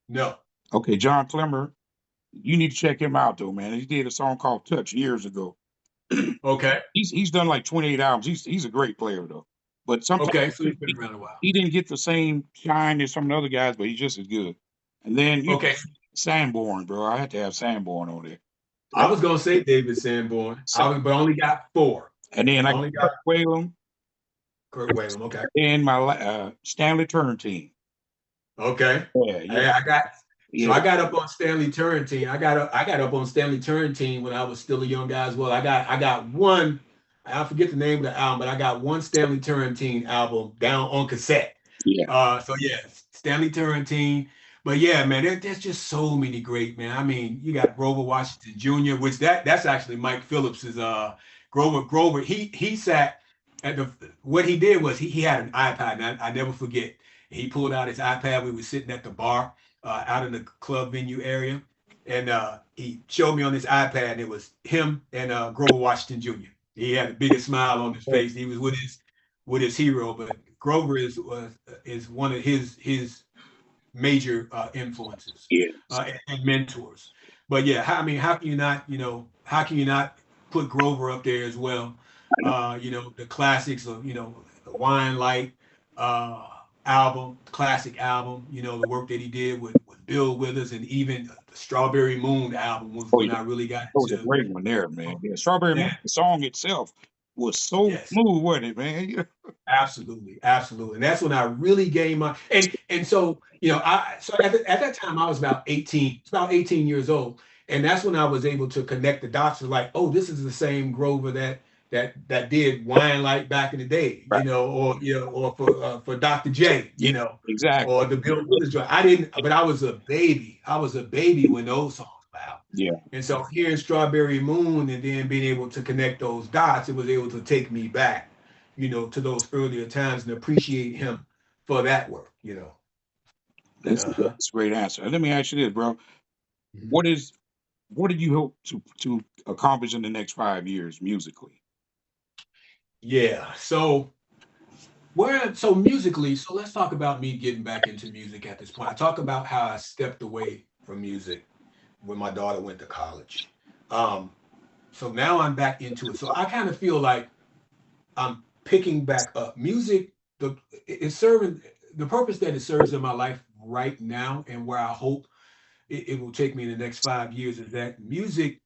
No. Okay, John Clemmer. You need to check him out though, man. He did a song called Touch years ago. Okay. He's done like 28 albums. He's a great player though. But sometimes Okay. So he's been around a while. he didn't get the same shine as some of the other guys, but he's just as good. And then Okay. Sanborn, bro. I had to have Sanborn on there. I was gonna say David Sanborn, but I only got four. And then I only got got Whalum Kurt Whalum. Okay. and my Stanley Turrentine. Okay. Yeah, yeah. So I got up on Stanley Turrentine. I got up on Stanley Turrentine when I was still a young guy as well. I got one. I forget the name of the album, but I got one Stanley Turrentine album down on cassette. Yeah. So yeah, Stanley Turrentine. But yeah, man, there's just so many great, man. I mean, you got Grover Washington Jr., which that's actually Mike Phillips's Grover. He sat at what he did was he had an iPad, and I never forget. He pulled out his iPad. We were sitting at the bar out in the club venue area, and he showed me on his iPad, and it was him and Grover Washington Jr. He had the biggest smile on his face. He was with his hero, but Grover is one of his major influences Yes. and mentors. But yeah, I mean, how can you not, how can you not put Grover up there as well? I know. The classics of, the Wine Light uh, album, classic album, the work that he did with Bill Withers, and even the Strawberry Moon album was Oh when yeah, I really got that was a into, great one there, man. Yeah, Strawberry Moon yeah, the song itself was so yes. smooth, wasn't it, man? Yeah. Absolutely, absolutely, and that's when I really gained my and so I so at that time I was about 18 years old, and that's when I was able to connect the dots. To like, oh, this is the same Grover that did Wine Light back in the day, Right. or for Dr. J, Yeah, exactly. or the Bill Withers joint. I didn't, but I was a baby. I was a baby when those songs were out. Yeah, And so hearing Strawberry Moon and then being able to connect those dots, it was able to take me back, to those earlier times and appreciate him for that work. Uh-huh. that's a great answer. Let me ask you this, bro. Mhm. What is what do you hope to accomplish in the next 5 years musically? Yeah. So musically, so let's talk about me getting back into music at this point. I talk about how I stepped away from music when my daughter went to college. Um, so now I'm back into it. So I kind of feel like I'm picking back up. Music, it's serving the purpose that it serves in my life right now, and where I hope it will take me in the next 5 years is that music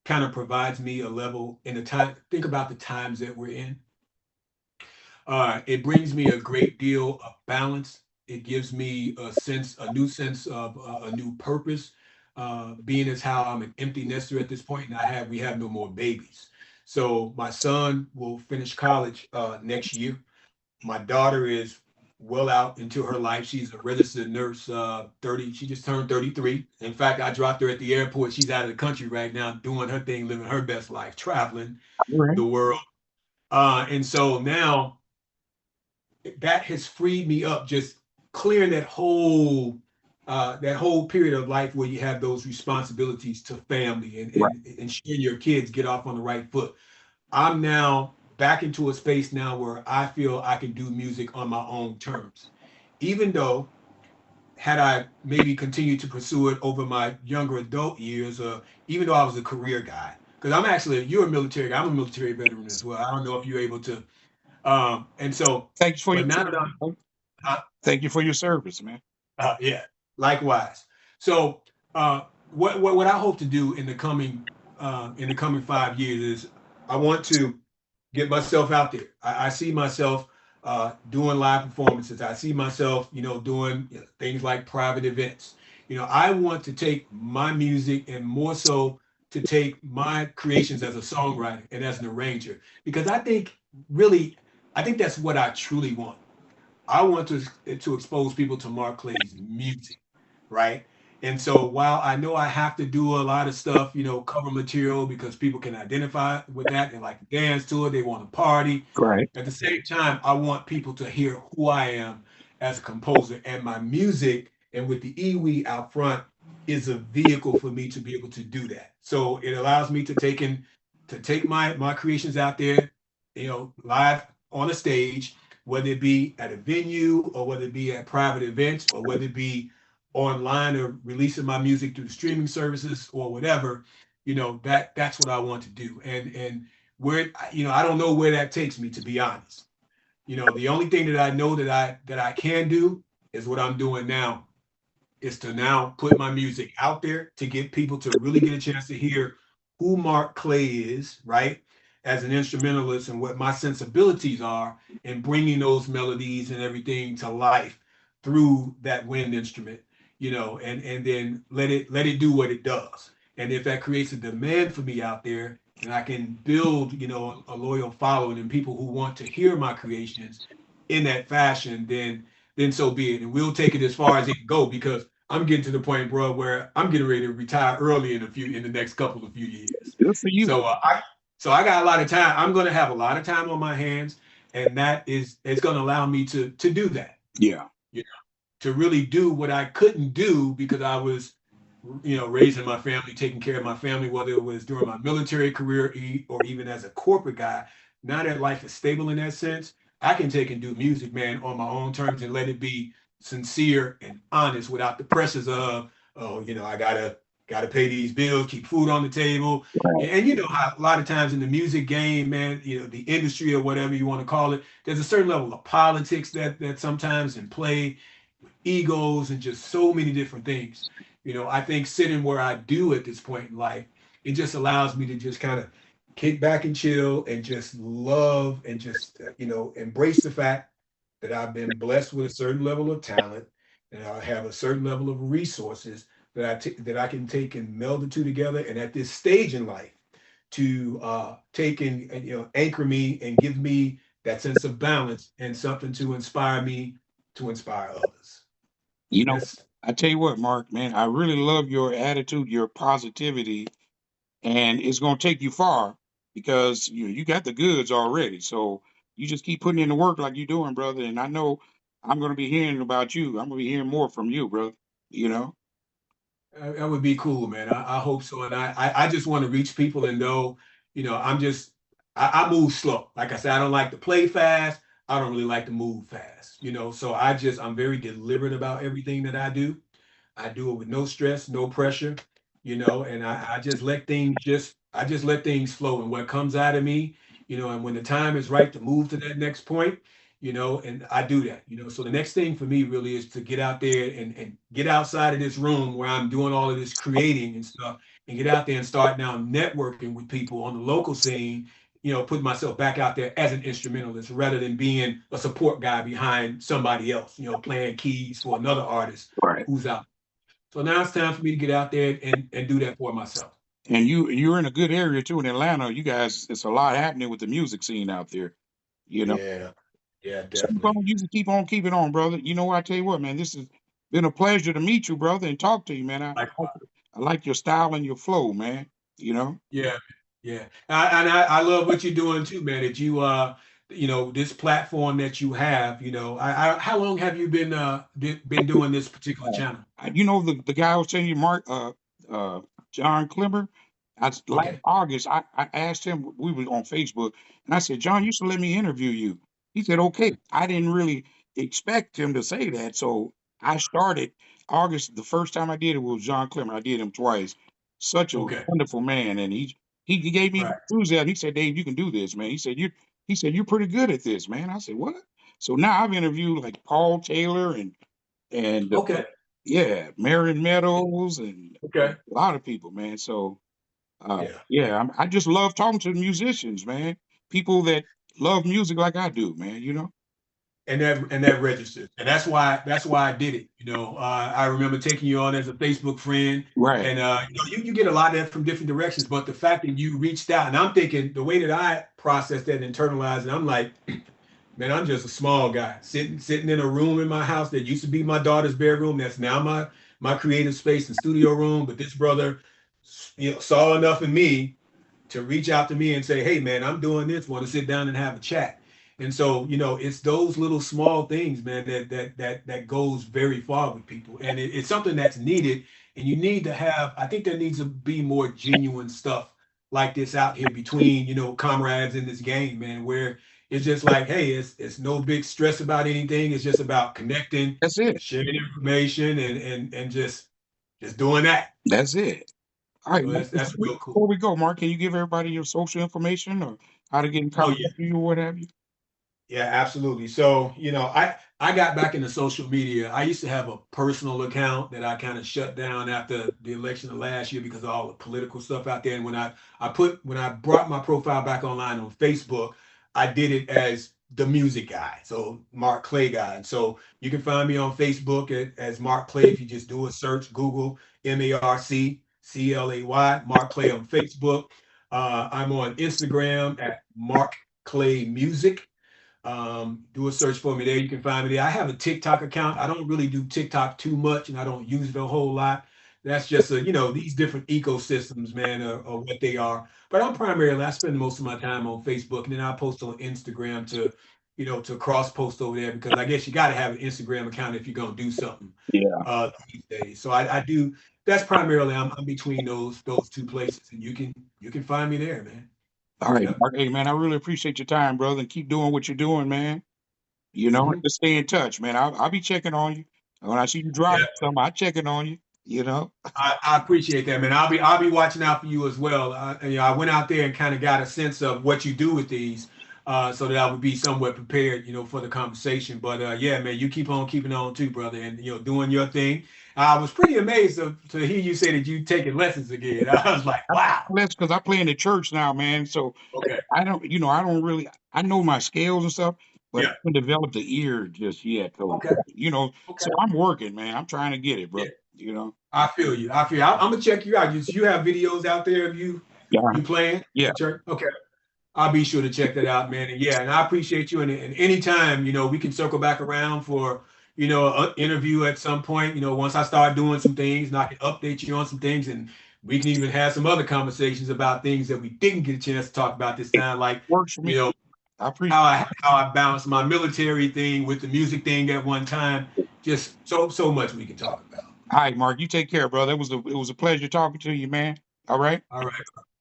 kind of provides me a level in the time. Think about the times that we're in. It brings me a great deal of balance. It gives me a new sense of a new purpose. Being as how I'm an empty nester at this point, and we have no more babies. So my son will finish college next year. My daughter is well out into her life. She's a registered nurse. 30. She just turned 33. In fact, I dropped her at the airport. She's out of the country right now, doing her thing, living her best life, traveling All right. the world. And so now that has freed me up, just clearing that whole period of life where you have those responsibilities to family Right. and ensuring your kids get off on the right foot. I'm now back into a space now where I feel I can do music on my own terms. Even though, had I maybe continued to pursue it over my younger adult years, even though I was a career guy, because you're a military guy, I'm a military veteran as well. I don't know if you're able to, and so, Thank you for your but now that service, I'm, bro. uh, Thank you for your service, man. yeah, likewise. So, what I hope to do in the coming 5 years is I want to get myself out there. I see myself doing live performances. I see myself, doing things like private events. I want to take my music and more so to take my creations as a songwriter and as an arranger because really, I think that's what I truly want. I want to expose people to Marc Clay's music, right? And so while I know I have to do a lot of stuff, cover material because people can identify with that, they like to dance to it, they want to party. Right. At the same time, I want people to hear who I am as a composer and my music, and with the iwi out front is a vehicle for me to be able to do that. So it allows me to take my creations out there, live on a stage, whether it be at a venue or whether it be at private events or whether it be online or releasing my music through the streaming services or whatever. That's what I want to do. And where I don't know where that takes me, to be honest. The only thing that I know that I can do is what I'm doing now, is to now put my music out there to get people to really get a chance to hear who Marc Clay is, right? As an instrumentalist and what my sensibilities are in bringing those melodies and everything to life through that wind instrument, and then let it do what it does. And if that creates a demand for me out there and I can build, a loyal following and people who want to hear my creations in that fashion, then so be it. And we'll take it as far as it can go because I'm getting to the point, bro, where I'm getting ready to retire early in the next couple of few years. Good for you. So I got a lot of time. I'm going to have a lot of time on my hands, and that is it's going to allow me to do that. Yeah. You know, to really do what I couldn't do because I was, raising my family, taking care of my family, whether it was during my military career or even as a corporate guy. Now that life is stable in that sense, I can take and do music, man, on my own terms and let it be. sincere and honest without the pressures of, oh, I gotta pay these bills, keep food on the table. Right. And you know how a lot of times in the music game, man, the industry or whatever you want to call it, there's a certain level of politics that sometimes in play, egos, and just so many different things. I think sitting where I do at this point in life, it just allows me to just kind of kick back and chill and just love and just, embrace the fact that I've been blessed with a certain level of talent and I have a certain level of resources that I can take and meld the two together. And at this stage in life, to take and anchor me and give me that sense of balance and something to inspire me to inspire others. You And know, that's I tell you what, Mark, man, I really love your attitude, your positivity, and it's gonna take you far because you got the goods already. So you just keep putting in the work like you're doing, brother. And I know I'm gonna be hearing about you. I'm gonna be hearing more from you, brother. You know? that would be cool, man. I hope so. And I just want to reach people and know, I move slow. Like I said, I don't like to play fast. I don't really like to move fast, So I'm very deliberate about everything that I do. I do it with no stress, no pressure, and I just let things flow. And what comes out of me, and when the time is right to move to that next point, and I do that, So the next thing for me really is to get out there and get outside of this room where I'm doing all of this creating and stuff and get out there and start now networking with people on the local scene, putting myself back out there as an instrumentalist rather than being a support guy behind somebody else, playing keys for another artist Right. who's out. So now it's time for me to get out there and do that for myself. And you're in a good area too in Atlanta. You guys, it's a lot happening with the music scene out there. You know. Yeah, yeah, So keep on, definitely. you just keep on keeping on, brother. You know what? I tell you what, man, this has been a pleasure to meet you, brother, and talk to you, man. Like, I like your style and your flow, man. You know. yeah, yeah. And I love what you're doing too, man. That this platform that you have, how long have you been doing this particular channel? You know the guy I was telling you, Mark, John Clemmer. Last Okay, August, I asked him. We were on Facebook, and I said, John, you should let me interview you. He said, okay. I didn't really expect him to say that, so I started August. The first time I did it was John Clemmer. I did him twice. Such a okay, wonderful man, and he gave me right, enthusiasm. He said, Dave, you can do this, man. He said you're pretty good at this, man. I said, what? So now I've interviewed like Paul Taylor and okay, yeah, Marion Meadows and okay, a lot of people, man. So, yeah. yeah, I just love talking to musicians, man. People that love music like I do, man. You know, And that registers, and that's why I did it. I remember taking you on as a Facebook friend, right? and you get a lot of that from different directions. But the fact that you reached out, and I'm thinking the way that I processed that and internalized it, I'm like, man, I'm just a small guy sitting in a room in my house that used to be my daughter's bedroom. That's now my creative space and studio room. But this brother, saw enough in me to reach out to me and say, "Hey, man, I'm doing this. Want to sit down and have a chat?" And so, it's those little small things, man, that goes very far with people, and it's something that's needed. And you need to have. I think there needs to be more genuine stuff like this out here between comrades in this game, man, where it's just like, hey, it's no big stress about anything. It's just about connecting, That's it. sharing information, and just doing that. That's it. All right, So Mark, that's real cool. before we go, Mark, can you give everybody your social information or how to get in Oh contact yeah. with you or what have you? Yeah, absolutely. So, I got back into social media. I used to have a personal account that I kind of shut down after the election of last year because of all the political stuff out there. And when I brought my profile back online on Facebook, I did it as the music guy. So Marc Clay guy. And so you can find me on Facebook as Marc Clay if you just do a search, Google MarcClay, Marc Clay on Facebook. I'm on Instagram at Marc Clay Music. Do a search for me there. You can find me there. I have a TikTok account. I don't really do TikTok too much, and I don't use it a whole lot. That's just these different ecosystems, man, are what they are. But I spend most of my time on Facebook, and then I post on Instagram to cross post over there because I guess you got to have an Instagram account if you're gonna do something Yeah. these days. So I do. That's primarily I'm between those two places, and you can find me there, man. All right, Yep. Mark. Hey, man, I really appreciate your time, brother, and keep doing what you're doing, man. Mhm. just stay in touch, man. I'll be checking on you. When I see you Yeah. driving something, I checking on you, you know. I appreciate that, man. I'll be watching out for you as well. I went out there and kind of got a sense of what you do with these, so that I would be somewhat prepared, for the conversation. But yeah, man, you keep on keeping on too, brother, and doing your thing. I was pretty amazed to hear you say that you taking lessons again. I was like, wow. That's because I play in the church now, man. So Okay. I don't really, I know my scales and stuff, but I Yeah. haven't developed the ear just yet. So, Okay. so Okay. I'm working, man. I'm trying to get it, bro. Yeah. You know. I feel you. I feel. I'm gonna check you out. You have videos out there of Yeah. you playing Yeah. at church? Okay. I'll be sure to check that out, man. And yeah, and I appreciate you. And anytime, we can circle back around for, an interview at some point, once I start doing some things and I can update you on some things, and we can even have some other conversations about things that we didn't get a chance to talk about this time, like, Works for you me. know, I appreciate how I balanced my military thing with the music thing at one time. Just so much we can talk about. All right, Mark, you take care, brother. It was a pleasure talking to you, man. All right. All right.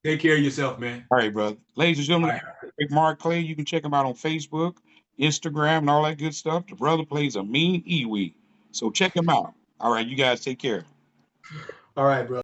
Take care of yourself, man. All right, brother. Ladies and All gentlemen, right. Marc Clay. You can check him out on Facebook, Instagram, and all that good stuff. The brother plays a mean Iwi. So check him out. All right, you guys take care. All right, bro.